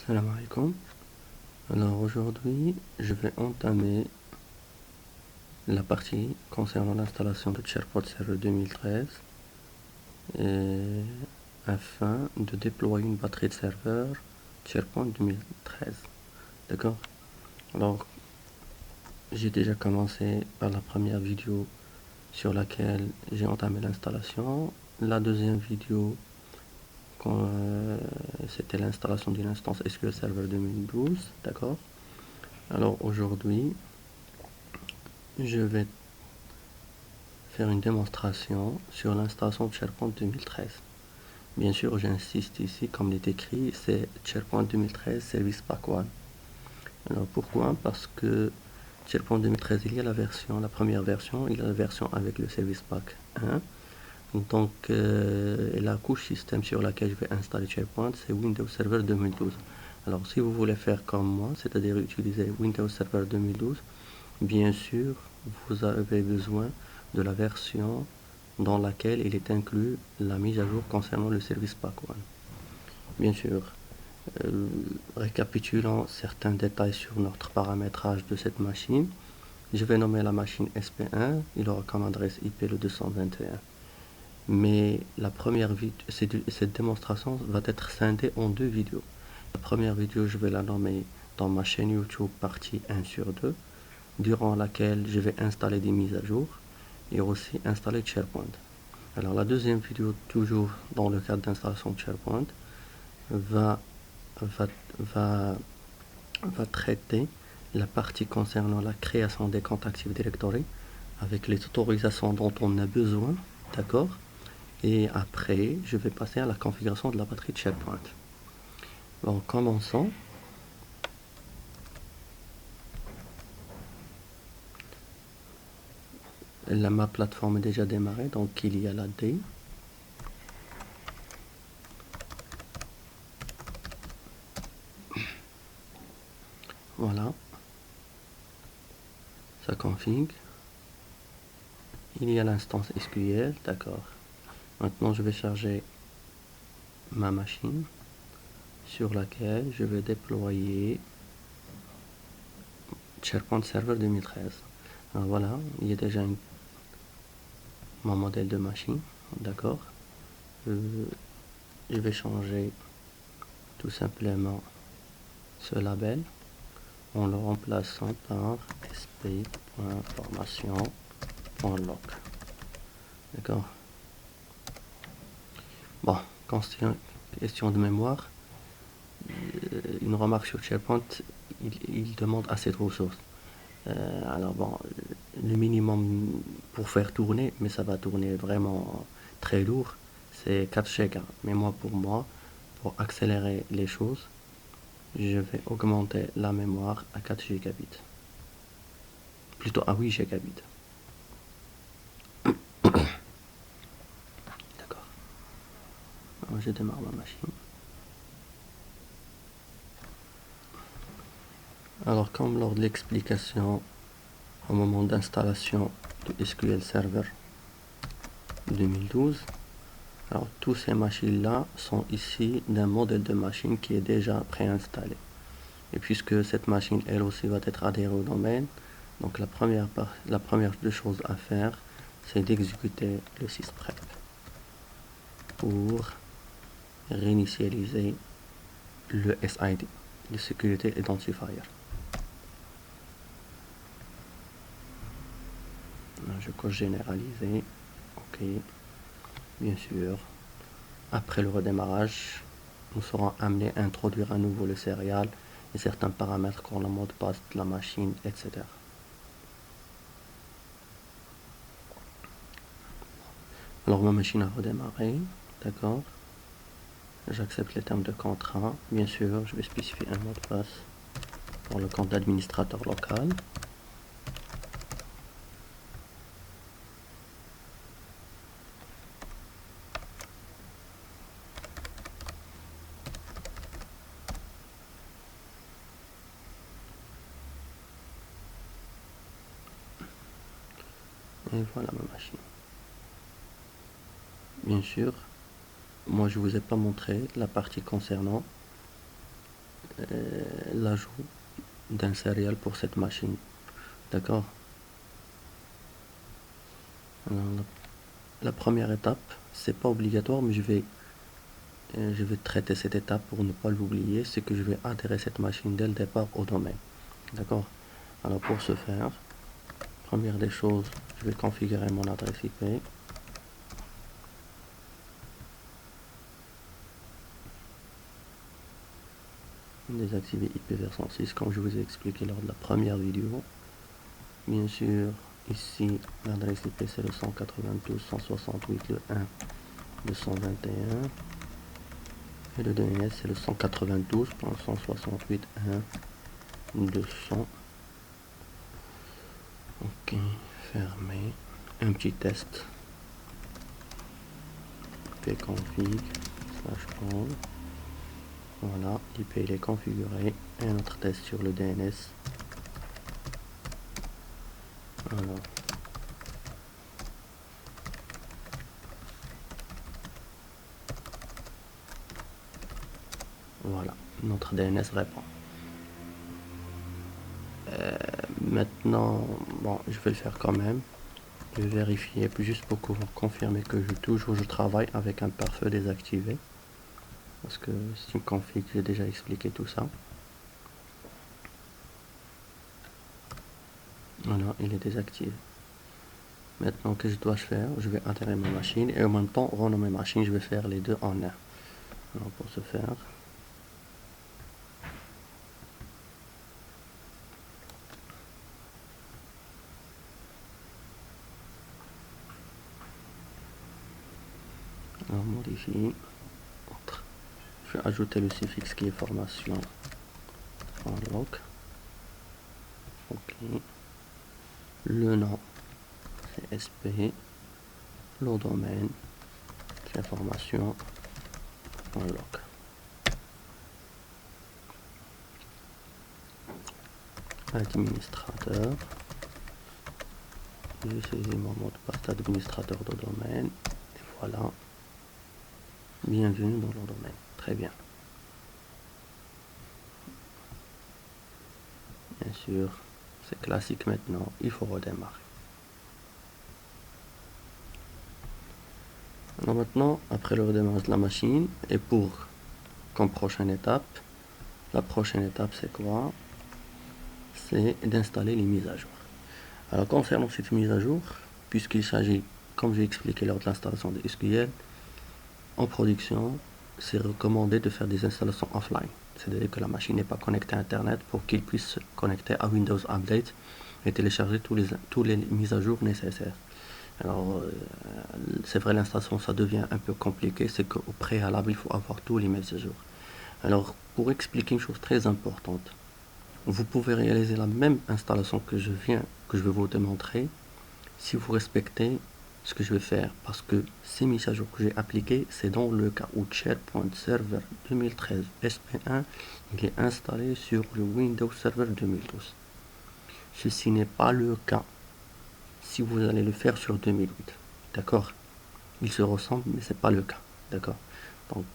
Salam alaikum. Alors aujourd'hui, je vais entamer la partie concernant l'installation de SharePoint Server 2013 et afin de déployer une batterie de serveurs SharePoint 2013. D'accord? Alors, j'ai déjà commencé par la première vidéo sur laquelle j'ai entamé l'installation. La deuxième vidéo, c'était l'installation d'une instance SQL Server 2012. D'accord? Alors aujourd'hui, je vais faire une démonstration sur l'installation de SharePoint 2013. Bien sûr, j'insiste ici, comme il est écrit, c'est SharePoint 2013 Service Pack 1. Alors pourquoi? Parce que SharePoint 2013, il y a la première version, il y a la version avec le Service Pack 1. Donc la couche système sur laquelle je vais installer SharePoint, c'est Windows Server 2012. Alors si vous voulez faire comme moi, c'est-à-dire utiliser Windows Server 2012, bien sûr, vous avez besoin de la version dans laquelle il est inclus la mise à jour concernant le service Pack 1. Bien sûr, récapitulant certains détails sur notre paramétrage de cette machine, je vais nommer la machine SP1, il aura comme adresse IP le 221. Mais cette démonstration va être scindée en deux vidéos. La première vidéo, je vais la nommer dans ma chaîne YouTube partie 1/2, durant laquelle je vais installer des mises à jour et aussi installer SharePoint. Alors la deuxième vidéo, toujours dans le cadre d'installation de SharePoint, va, va, va, va traiter la partie concernant la création des comptes Active Directory avec les autorisations dont on a besoin, d'accord? Et après, je vais passer à la configuration de la batterie de SharePoint. Bon, commençons. Ma plateforme est déjà démarrée, donc il y a la D. Voilà, ça config. Il y a l'instance SQL, d'accord. Maintenant, je vais charger ma machine sur laquelle je vais déployer SharePoint Server 2013. Alors voilà, il y a déjà mon modèle de machine, d'accord. Je vais changer tout simplement ce label en le remplaçant par sp.formation.log. D'accord. Bon, question de mémoire, une remarque sur SharePoint, il demande assez de ressources. Alors bon, le minimum pour faire tourner, mais ça va tourner vraiment très lourd, c'est 4 Go. Mais pour pour accélérer les choses, je vais augmenter la mémoire à 4 gigabits. Plutôt à 8 gigabits. D'accord. Alors je démarre ma machine. Alors comme lors de l'explication au moment d'installation de SQL Server 2012, alors tous ces machines-là sont ici d'un modèle de machine qui est déjà préinstallé. Et puisque cette machine, elle aussi, va être adhérée au domaine, donc la première des choses à faire, c'est d'exécuter le sysprep pour réinitialiser le SID, le Security Identifier. Je coche généraliser, ok, bien sûr. Après le redémarrage, nous serons amenés à introduire à nouveau le serial et certains paramètres comme le mot de passe de la machine, etc. Alors ma machine a redémarré, d'accord. J'accepte les termes de contrat. Bien sûr, je vais spécifier un mot de passe pour le compte d'administrateur local. Et voilà ma machine. Bien sûr, moi je vous ai pas montré la partie concernant l'ajout d'un serial pour cette machine. D'accord. Alors, la première étape, c'est pas obligatoire, mais je vais traiter cette étape pour ne pas l'oublier, c'est que je vais adhérer cette machine dès le départ au domaine. D'accord. Alors pour ce faire, première des choses, je vais configurer mon adresse IP. Désactiver IP version 6 comme je vous ai expliqué lors de la première vidéo. Bien sûr, ici l'adresse IP c'est le 192.168 le 1 221 et le DNS c'est le 192.168.1.200. Ok, fermé. Un petit test. pconfig /all. Voilà, l'IP il est configuré. Et un autre test sur le DNS. Alors, voilà, notre DNS répond. Maintenant, bon, je vais le faire quand même. Je vais vérifier juste pour confirmer que je travaille avec un pare-feu désactivé. Parce que c'est une config, j'ai déjà expliqué tout ça. Voilà, il est désactivé. Maintenant, que je dois faire? Je vais adhérer ma machine et en même temps renommer ma machine. Je vais faire les deux en un. Alors pour ce faire, alors modifier. Je vais ajouter le suffixe qui est formation en log. Ok. Le nom c'est SP. Le domaine c'est formation en log. Administrateur. J'ai saisi mon mot de passe d'administrateur de domaine. Et voilà. Bienvenue dans le domaine. Très bien. Bien sûr, c'est classique maintenant. Il faut redémarrer. Alors maintenant, après le redémarrage de la machine, et comme prochaine étape, la prochaine étape c'est quoi? C'est d'installer les mises à jour. Alors concernant cette mise à jour, puisqu'il s'agit, comme j'ai expliqué lors de l'installation de SQL, en production, c'est recommandé de faire des installations offline. C'est-à-dire que la machine n'est pas connectée à Internet pour qu'il puisse se connecter à Windows Update et télécharger tous les mises à jour nécessaires. Alors, c'est vrai, l'installation, ça devient un peu compliqué, c'est qu'au préalable, il faut avoir tous les mises à jour. Alors, pour expliquer une chose très importante, vous pouvez réaliser la même installation que je vais vous démontrer, si vous respectez ce que je vais faire, parce que ces mises à jour que j'ai appliquées, c'est dans le cas où SharePoint Server 2013 SP1 il est installé sur le Windows Server 2012. Ceci n'est pas le cas si vous allez le faire sur 2008. D'accord? Ils se ressemblent, mais c'est pas le cas. D'accord? Donc,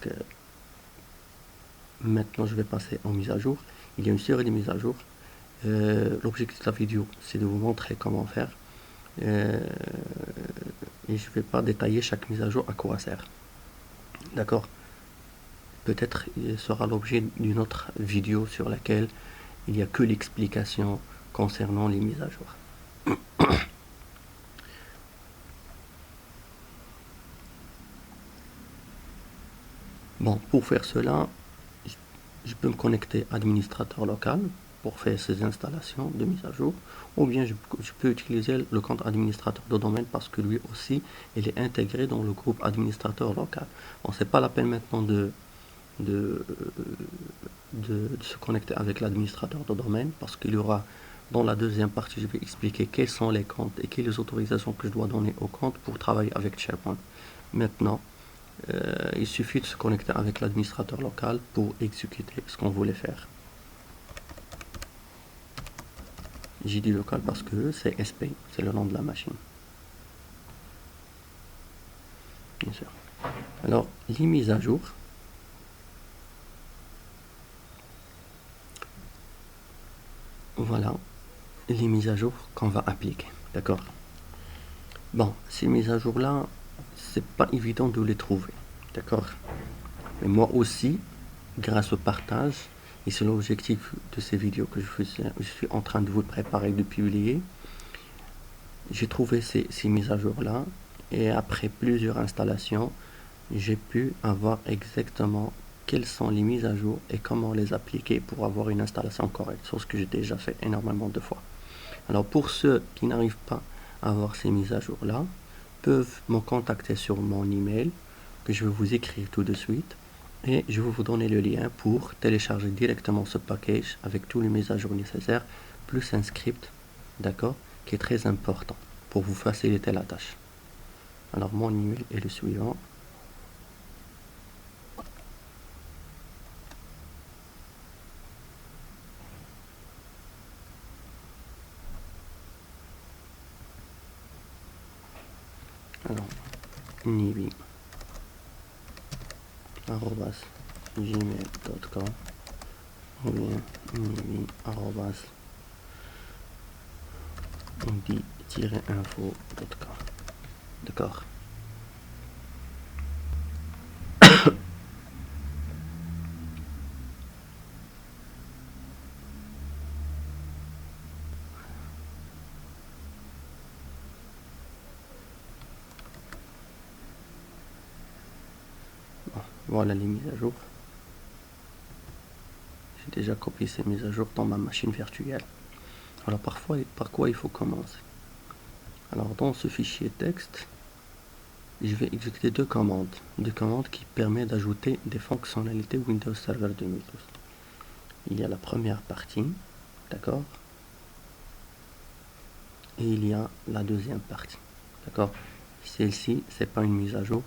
maintenant, je vais passer en mise à jour. Il y a une série de mises à jour. L'objectif de la vidéo, c'est de vous montrer comment faire. Et je ne vais pas détailler chaque mise à jour à quoi sert. D'accord? Peut-être il sera l'objet d'une autre vidéo sur laquelle il n'y a que l'explication concernant les mises à jour. Bon, pour faire cela, je peux me connecter à administrateur local pour faire ces installations de mise à jour, ou bien je peux utiliser le compte administrateur de domaine parce que lui aussi, il est intégré dans le groupe administrateur local. Bon, c'est pas la peine maintenant de se connecter avec l'administrateur de domaine parce qu'il y aura dans la deuxième partie, je vais expliquer quels sont les comptes et quelles autorisations que je dois donner au compte pour travailler avec SharePoint. Maintenant, il suffit de se connecter avec l'administrateur local pour exécuter ce qu'on voulait faire. J'ai dit local parce que c'est SP, c'est le nom de la machine. Bien sûr. Alors, les mises à jour. voilà les mises à jour qu'on va appliquer, d'accord. Bon, ces mises à jour là, c'est pas évident de les trouver, d'accord. Mais moi aussi, grâce au partage, et c'est l'objectif de ces vidéos que je suis en train de vous préparer de publier, j'ai trouvé ces mises à jour là, et après plusieurs installations, j'ai pu avoir exactement quelles sont les mises à jour et comment les appliquer pour avoir une installation correcte, chose que j'ai déjà fait énormément de fois. Alors pour ceux qui n'arrivent pas à avoir ces mises à jour là, peuvent me contacter sur mon email que je vais vous écrire tout de suite, et je vais vous donner le lien pour télécharger directement ce package avec tous les mises à jour nécessaires, plus un script, d'accord, qui est très important pour vous faciliter la tâche. Alors mon email est le suivant. Alors, nibi@gmail.com ou bien nibi@info.com. D'accord. Bon, voilà les mises à jour. J'ai déjà copié ces mises à jour dans ma machine virtuelle. Alors parfois, par quoi il faut commencer? Alors dans ce fichier texte, je vais exécuter deux commandes qui permettent d'ajouter des fonctionnalités Windows Server 2012. Il y a la première partie, d'accord, et il y a la deuxième partie, d'accord. Celle-ci, c'est pas une mise à jour,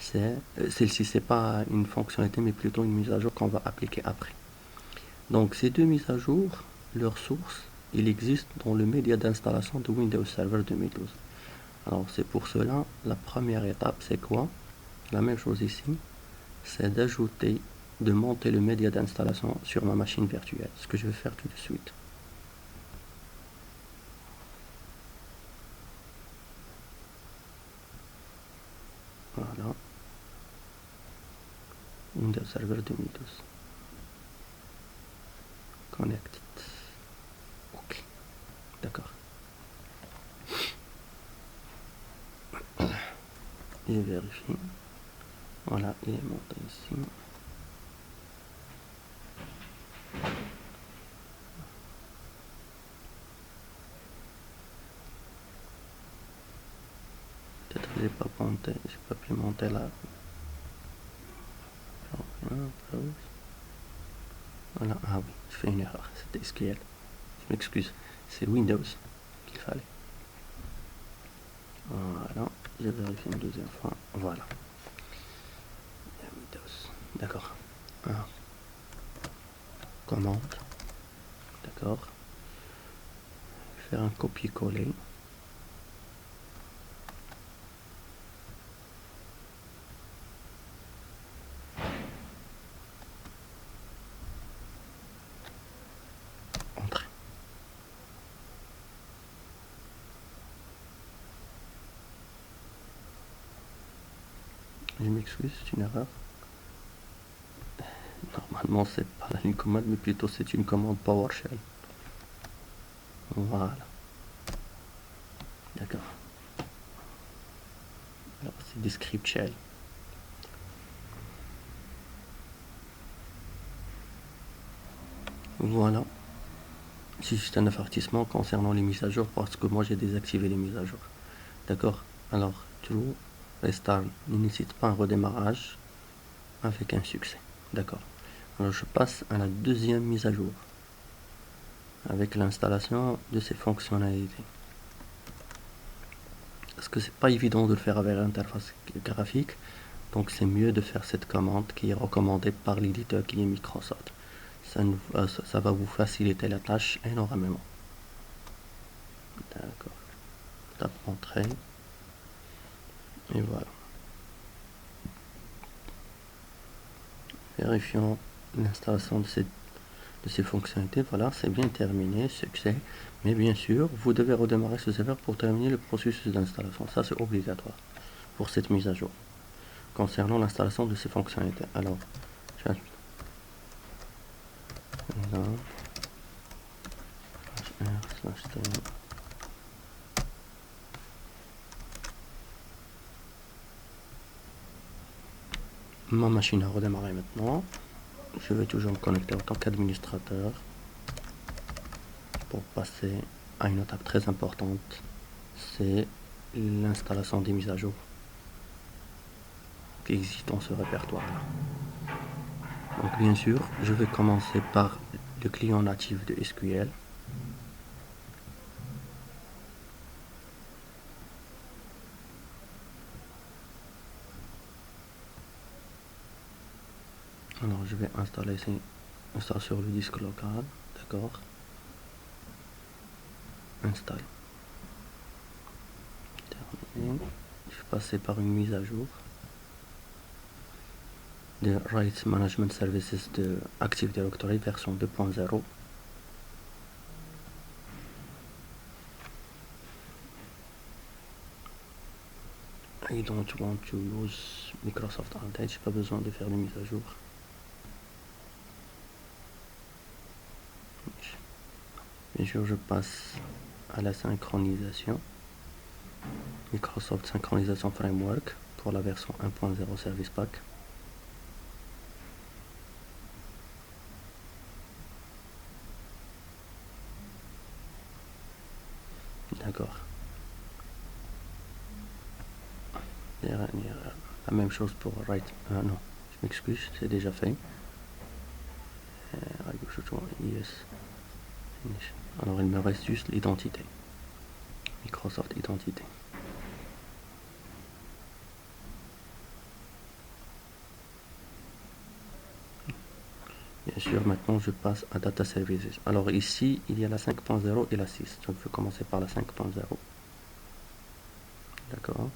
celle-ci, c'est pas une fonctionnalité, mais plutôt une mise à jour qu'on va appliquer après. Donc ces deux mises à jour, leur source, il existe dans le média d'installation de Windows Server 2012. Alors c'est pour cela, la première étape, c'est quoi? La même chose ici, c'est d'ajouter, de monter le média d'installation sur ma machine virtuelle, ce que je vais faire tout de suite. Voilà, Windows Server 2012. Connected. Ok, d'accord. Je vérifie. Voilà, il est monté ici. Peut-être que j'ai pas pu monter là. Voilà, ah oui, je fais une erreur, c'était SQL. Je m'excuse, c'est Windows qu'il fallait. Voilà, je vérifie une deuxième fois. Voilà. Windows. D'accord. Alors, commande. D'accord. Faire un copier-coller. Entrer. Je m'excuse, c'est une erreur. Normalement, c'est pas la ligne commande, mais plutôt c'est une commande PowerShell. Voilà. D'accord. Alors, c'est des scripts shell. Voilà. C'est juste un avertissement concernant les mises à jour parce que moi j'ai désactivé les mises à jour. D'accord. Alors, true, restart ne nécessite pas un redémarrage avec un succès. D'accord. Alors je passe à la deuxième mise à jour avec l'installation de ces fonctionnalités. Parce que c'est pas évident de le faire avec l'interface graphique, donc c'est mieux de faire cette commande qui est recommandée par l'éditeur qui est Microsoft. Ça va vous faciliter la tâche énormément. D'accord. Tape entrée. Et voilà. Vérifions l'installation de de ces fonctionnalités. Voilà, c'est bien terminé, succès. Mais bien sûr, vous devez redémarrer ce serveur pour terminer le processus d'installation. Ça, c'est obligatoire pour cette mise à jour concernant l'installation de ces fonctionnalités. Alors, là, ma machine a redémarré maintenant. Je vais toujours me connecter en tant qu'administrateur pour passer à une étape très importante, c'est l'installation des mises à jour qui existent dans ce répertoire-là. Donc bien sûr, je vais commencer par le client natif de SQL. Alors je vais installer ça sur le disque local, d'accord. Installe. Terminé. Je vais passer par une mise à jour de Rights Management Services de Active Directory version 2.0. I don't want to use Microsoft Update, j'ai pas besoin de faire de mise à jour. Bien sûr, je passe à la synchronisation. Microsoft Synchronisation Framework pour la version 1.0 Service Pack. D'accord. La même chose pour Write. Non, je m'excuse, c'est déjà fait. Yes. Alors il me reste juste l'identité. Microsoft Identité. Bien sûr, maintenant je passe à Data Services. Alors ici, il y a la 5.0 et la 6. Donc je vais commencer par la 5.0. D'accord.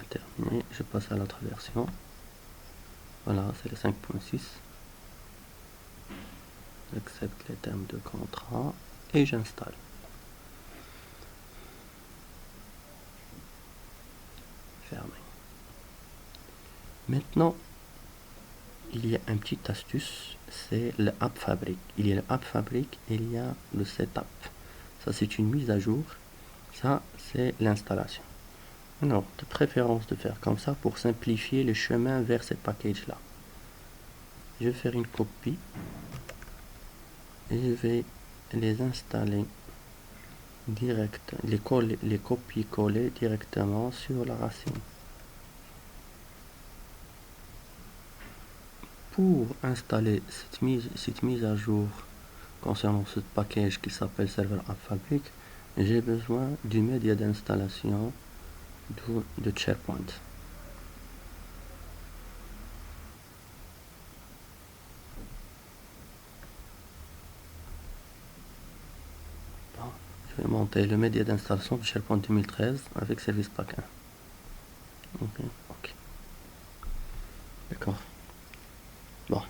Terminé, je passe à l'autre version. Voilà, c'est le 5.6. J'accepte les termes de contrat et j'installe. Fermé. Maintenant, il y a une petite astuce, c'est le App Fabric. Il y a le App Fabric et il y a le Setup. Ça, c'est une mise à jour. Ça, c'est l'installation. Alors, de préférence de faire comme ça pour simplifier le chemin vers ces packages-là. Je vais faire une copie et je vais les installer direct, les copier-coller directement sur la racine. Pour installer cette mise à jour concernant ce package qui s'appelle Server App Fabric, j'ai besoin du média d'installation de SharePoint. Bon, je vais monter le média d'installation de SharePoint 2013 avec Service Pack 1. Ok. D'accord. Bon.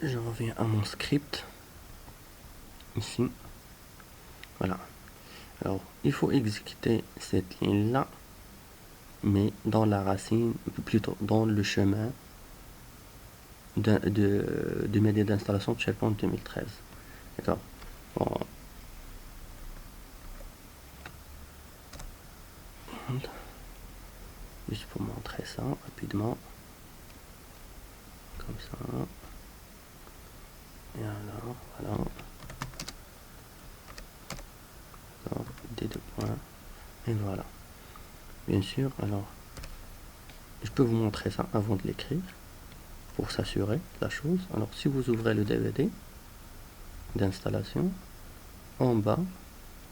Je reviens à mon script. Ici. Voilà. Alors, il faut exécuter cette ligne-là, mais dans la racine, plutôt dans le chemin du média d'installation de SharePoint 2013. D'accord. Bon. Juste pour montrer ça rapidement. Comme ça. Et alors, voilà. Alors, des deux points. Et voilà. Bien sûr, alors, je peux vous montrer ça avant de l'écrire, pour s'assurer de la chose. Alors, si vous ouvrez le DVD d'installation, en bas,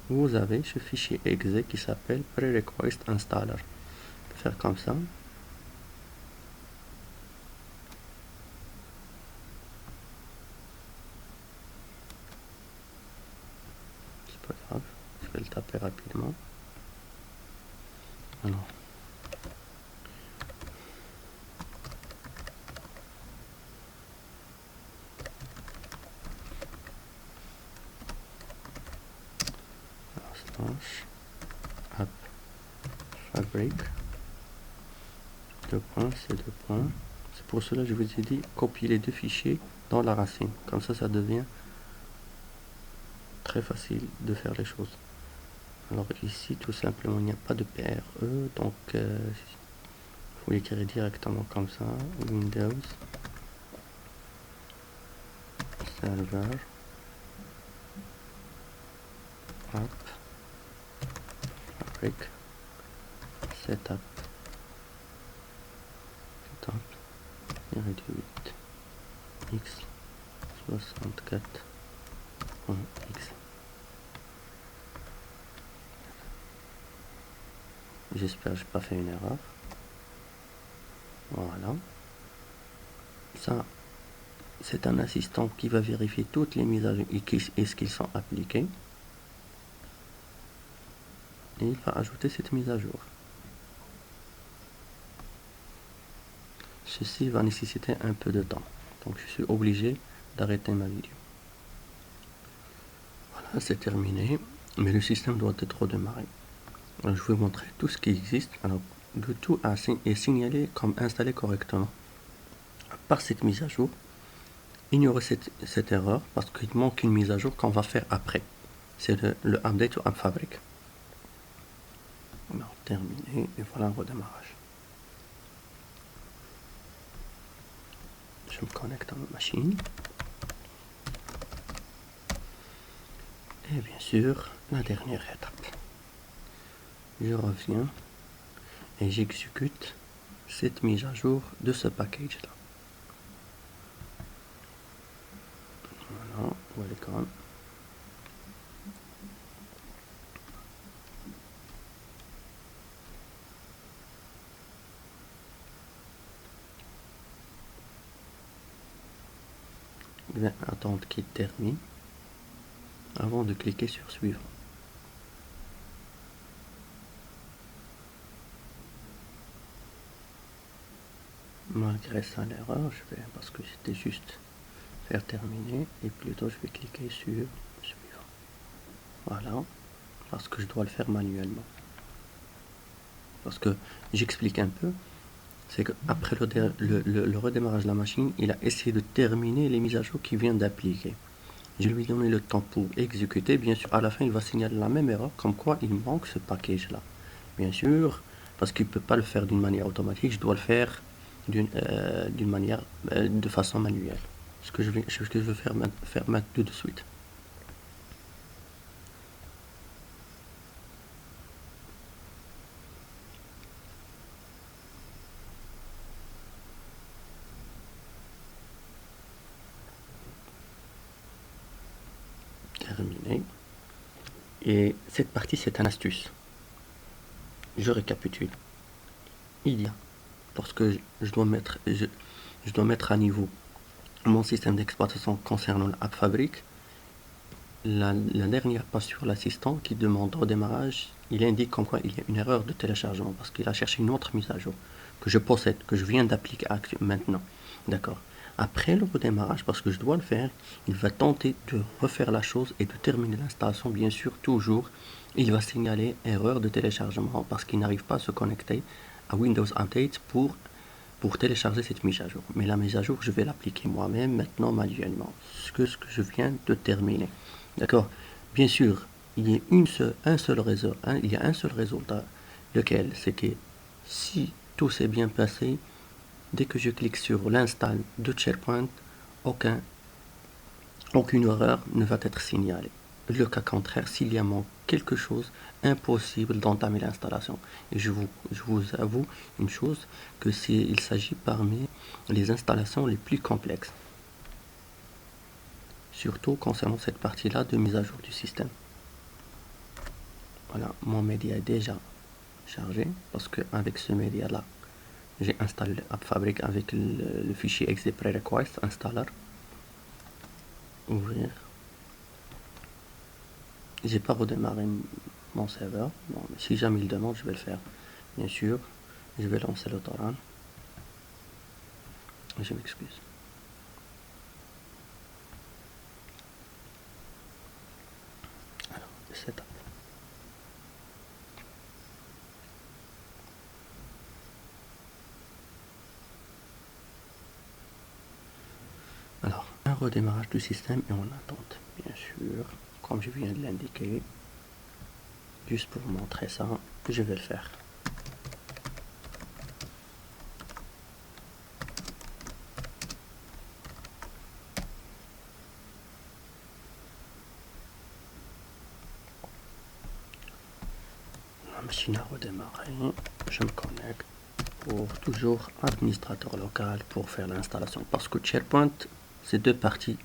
vous avez ce fichier exe qui s'appelle Prerequest Installer. Je peux faire comme ça. pas grave, je vais le taper rapidement. Alors, slash app fabric, deux points, c'est deux points. C'est pour cela que je vous ai dit copier les deux fichiers dans la racine. Comme ça devient très facile de faire les choses. Alors ici, tout simplement, il n'y a pas de PRE, donc il faut l'écrire directement comme ça. Windows Server App Fabric Setup réduite x64.x. J'espère que je n'ai pas fait une erreur. Voilà. Ça, c'est un assistant qui va vérifier toutes les mises à jour et est-ce qu'ils sont appliqués. Et il va ajouter cette mise à jour. Ceci va nécessiter un peu de temps. Donc je suis obligé d'arrêter ma vidéo. Voilà, c'est terminé. Mais le système doit être redémarré. Alors, je vais vous montrer tout ce qui existe. Alors, le tout est signalé comme installé correctement. Par cette mise à jour, ignorez cette erreur parce qu'il manque une mise à jour qu'on va faire après. C'est le update ou app fabric. Alors, terminé. Et voilà un redémarrage. Je me connecte à ma machine. Et bien sûr, la dernière étape. Je reviens et j'exécute cette mise à jour de ce package là. Voilà, welcome. Je vais attendre qu'il termine avant de cliquer sur suivant. Malgré ça l'erreur, je vais, parce que c'était juste faire terminer, et plutôt je vais cliquer sur suivant. Voilà, parce que je dois le faire manuellement. Parce que j'explique un peu, c'est qu'après le redémarrage de la machine, il a essayé de terminer les mises à jour qu'il vient d'appliquer. Je lui ai donné le temps pour exécuter. Bien sûr, à la fin, il va signaler la même erreur, comme quoi il manque ce package-là. Bien sûr, parce qu'il ne peut pas le faire d'une manière automatique, je dois le faire d'une manière, de façon manuelle. Ce que je veux faire maintenant tout de suite. Terminé. Et cette partie, c'est une astuce. Je récapitule. Il y a, lorsque je dois mettre à niveau mon système d'exploitation concernant l'app Fabric, la dernière page sur l'assistant qui demande au démarrage, il indique comme quoi il y a une erreur de téléchargement parce qu'il a cherché une autre mise à jour que je possède, que je viens d'appliquer maintenant. D'accord. Après le redémarrage, parce que je dois le faire, il va tenter de refaire la chose et de terminer l'installation. Bien sûr, toujours, il va signaler erreur de téléchargement parce qu'il n'arrive pas à se connecter à Windows Update pour télécharger cette mise à jour. Mais la mise à jour, je vais l'appliquer moi-même maintenant manuellement, ce que je viens de terminer. D'accord. Bien sûr, il y a un seul résultat, lequel c'est que si tout s'est bien passé, dès que je clique sur l'install de SharePoint, aucune erreur ne va être signalée. Le cas contraire, s'il y a quelque chose, impossible d'entamer l'installation. Et je vous avoue une chose, que il s'agit parmi les installations les plus complexes. Surtout concernant cette partie-là de mise à jour du système. Voilà, mon média est déjà chargé, parce qu'avec ce média-là, j'ai installé App Fabric avec le fichier exe prerequest installer. Ouvrir. j'ai pas redémarré mon serveur. Bon, mais si jamais il demande, je vais le faire. Bien sûr, je vais lancer le torrent. Je m'excuse. Alors, setup. Alors, un redémarrage du système et en attente, bien sûr, comme je viens de l'indiquer. Juste pour vous montrer ça, je vais le faire. La machine a redémarré, je me connecte pour toujours administrateur local pour faire l'installation. Parce que SharePoint, c'est deux parties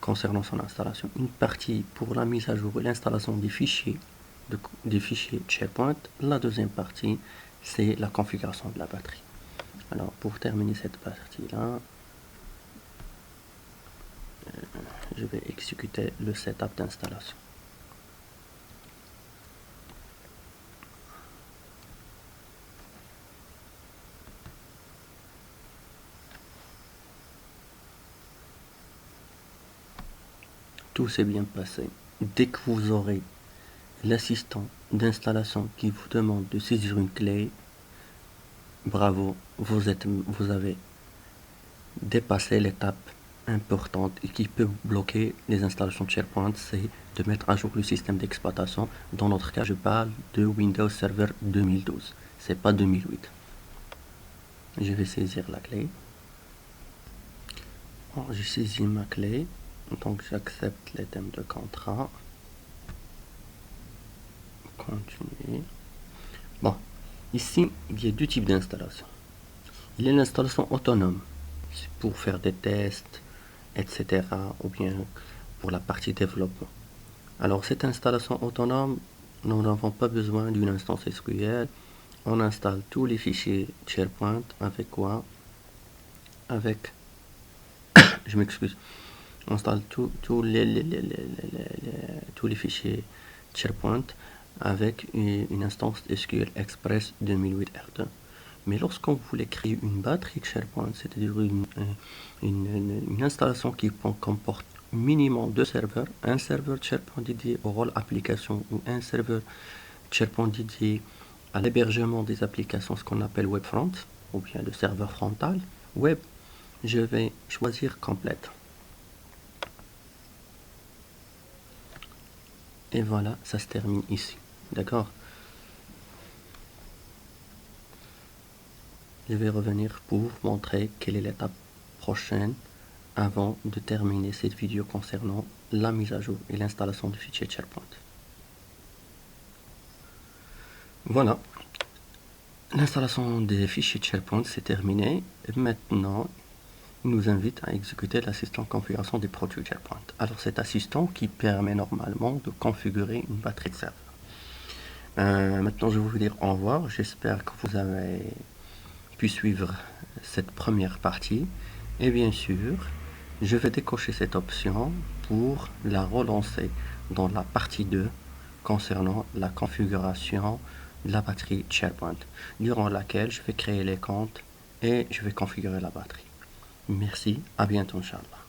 concernant son installation. Une partie pour la mise à jour et l'installation des fichiers SharePoint. La deuxième partie, c'est la configuration de la batterie. Alors, pour terminer cette partie-là, je vais exécuter le setup d'installation. Tout s'est bien passé. Dès que vous aurez l'assistant d'installation qui vous demande de saisir une clé, bravo, vous avez dépassé l'étape importante et qui peut bloquer les installations de SharePoint, c'est de mettre à jour le système d'exploitation. Dans notre cas, je parle de Windows Server 2012, c'est pas 2008. Je vais saisir la clé. Bon, j'ai saisi ma clé, donc j'accepte les thèmes de contrat. Continuer. Bon, ici, il y a deux types d'installation. Il y a l'installation autonome, c'est pour faire des tests, etc. ou bien pour la partie développement. Alors, cette installation autonome, nous n'avons pas besoin d'une instance SQL. On installe tous les fichiers SharePoint avec quoi? Avec, je m'excuse, on installe tous les fichiers SharePoint avec une instance SQL Express 2008 R2. Mais lorsqu'on voulait créer une batterie de SharePoint, c'est-à-dire une installation qui comporte minimum deux serveurs, un serveur SharePoint dédié au rôle application ou un serveur SharePoint dédié à l'hébergement des applications, ce qu'on appelle webfront, ou bien le serveur frontal, web, je vais choisir complète. Et voilà, ça se termine ici. D'accord? Je vais revenir pour montrer quelle est l'étape prochaine avant de terminer cette vidéo concernant la mise à jour et l'installation du fichier SharePoint. Voilà, l'installation des fichiers SharePoint c'est terminé. Et maintenant, il nous invite à exécuter l'assistant configuration des produits SharePoint. Alors cet assistant qui permet normalement de configurer une batterie de serveur. Maintenant, je vais vous dire au revoir. J'espère que vous avez pu suivre cette première partie. Et bien sûr, je vais décocher cette option pour la relancer dans la partie 2 concernant la configuration de la batterie SharePoint, durant laquelle je vais créer les comptes et je vais configurer la batterie. Merci, à bientôt, Inch'Allah.